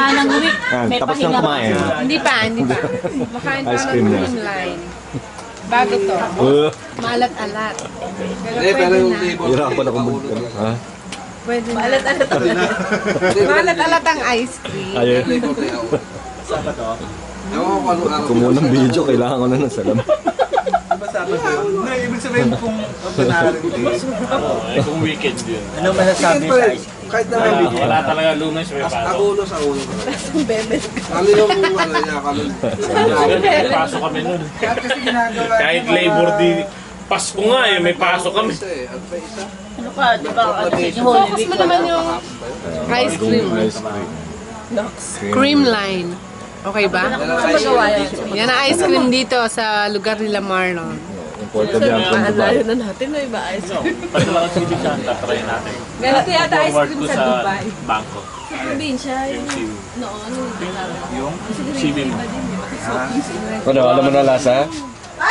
ng week. May tapos nang kumain. Hindi pa. Makain pa ng cream line. Bago to. Maalat-alat. Pero pwede na. Hirapan ako ha? Pwede na. Maalat-alat ang ice cream. Ayun. Saba to? Kumunang video, kailangan ko na ng salam. Diba Sabado yun? No, ibig sabihin kung panarin Kung weekend yun. ano masasabi sa ice cream? Kahit na may video. Wala talaga Lunes, may pasok. Sa ulo. Bebe. Ano yung ano niya kalun? May pasok kami nun. Kasi ginagawa. Kahit Labor Day, Pasko nga eh, may pasok kami. Ano ka, di ba? Focus mo naman yung ice cream. Ice cream. Cream line. Okay ba? Yan ang ice cream dito sa lugar nila Marlon. Imported yan from Dubai. na natin na iba ice cream. Pag lang si Santa, try natin. Ganito yata ice Forward cream ko sa sa Dubai. bangko. Probinsya Yung SIM. Yung? SIM mo. Ano, alam mo na lasa?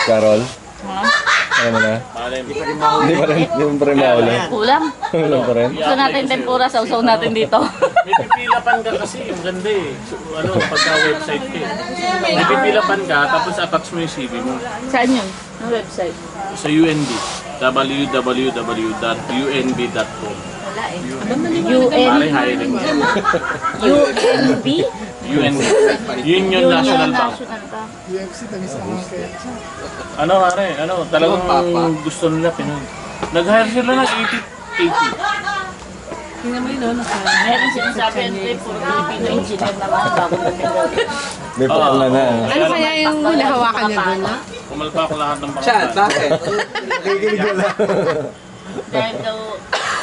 Carol? Alam mo na? Malay mo. Hindi pa rin, hindi pa rin maulan. Kulang. Ulan pa rin. Gusto natin tempura, sausaw natin dito. May pipilapan ka kasi, yung ganda eh. So, ano, pagka-website ka eh. May pipilapan ka, tapos attach mo yung CV mo. Saan yun? Ang website? Sa UNB. www.unb.com. Wala eh. Pare hiring. UNB? UNB. Union National Bank. Ano pare, ano, talagang gusto nila Pinoy. Nag-hire sila ng 80. Tingnan mo yun, no? Meron sinasabi yan eh, puro Filipino engineer naman bago natin. May pakla na. Ano kaya yung hinahawakan niya doon, no? Kumalpak lahat ng mga. Chat, bakit? Kikinig wala. Dahil daw,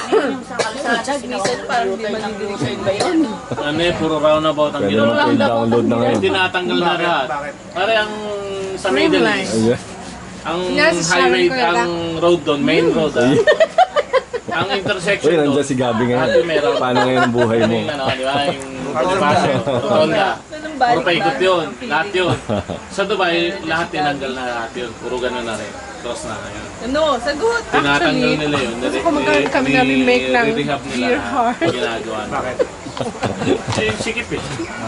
yun yung sa kalsada, sinawag parang di maliligayin ba yun? Ano eh, puro roundabout ang Pwede ginawa. na download na ngayon. Tinatanggal na lahat. Pare ang sa Middle East, Ayan. ang Nasa highway, Sharon ko yata. ang road doon, main road ah. Ang intersection Uy, doon. nandiyan si Gabi ngayon. Dati meron. Paano ngayon ang buhay mo? Yung ano, di ba? Yung pasyo, rotonda. Puro paikot yun. Lahat yun. Sa Dubai, lahat tinanggal na lahat yun. Puro gano'n na rin. Cross na ngayon. Ano, sagot. Tinatanggal nila yun. Gusto ko magkaroon kami na remake ng Re-rehab nila Dear lahat. Heart. Ginagawa nila. Bakit? Sikip eh.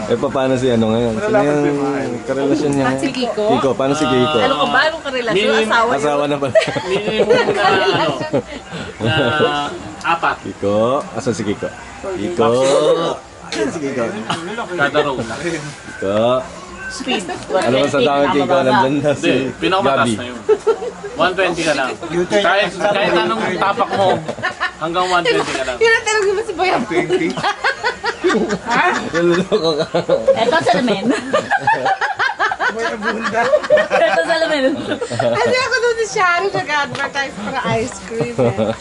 Eh, paano si ano ngayon? Sino yung karelasyon niya? Si Kiko? Kiko, paano si Kiko? Ano ko ba? Anong karelasyon? Minimum- Asawa niya? Asawa na pala. Minimum na ano, na apat Kiko, asan si Kiko? Kiko. Ayan si Kiko. kada row. Kiko. Speed. Ano ba sa dami Kiko? Nandun na Hindi, si pinakamataas Gabi. na yun. 120 ka lang. Kahit anong tapak mo, hanggang 120 ka lang. Tinatanong naman si Boyang. 20? Naluloko ka. Eto salamin. May abunda. Eto salamin. Kasi ako doon si Sharon nag-advertise para ice cream. Eh.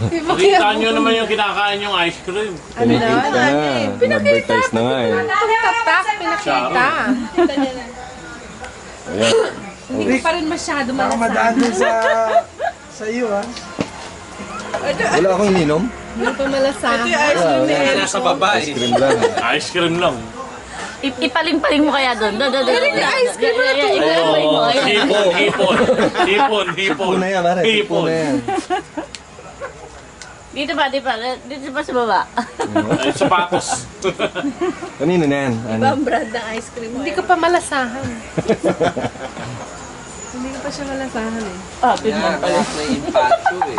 Di ba kaya? Makita nyo naman yung kinakain yung ice cream. Kinikita na. Advertise na nga eh. Tatak, pinakita. Ayan. Hindi ko pa rin masyado Baka madaan malasan. din sa iyo ha. Wala akong ininom. Hindi pa malasan. Nasa baba Ice eh. cream lang. Ice cream lang. Ipaling-paling mo kaya doon. ice cream na to. Ipaling mo. Oh, hipon. Hipon na yan, pare. Hipon na yan. Dito ba? Dito ba sa baba? Ay, sapatos. Kanino na yan? Ano? brand ng ice cream. Hindi ko pa malasahan. Hindi ko pa siya malasahan eh. Ah, tignan pala. May impato eh.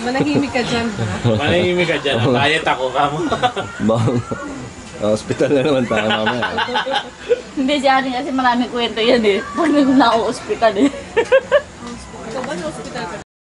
Manahimik ka dyan. Ha? Manahimik ka dyan. Diet ako, kamo. Bang. Hospital na naman tayo mamaya. Hindi si Aling kasi maraming kwento yan eh. Pag nag-na-hospital eh.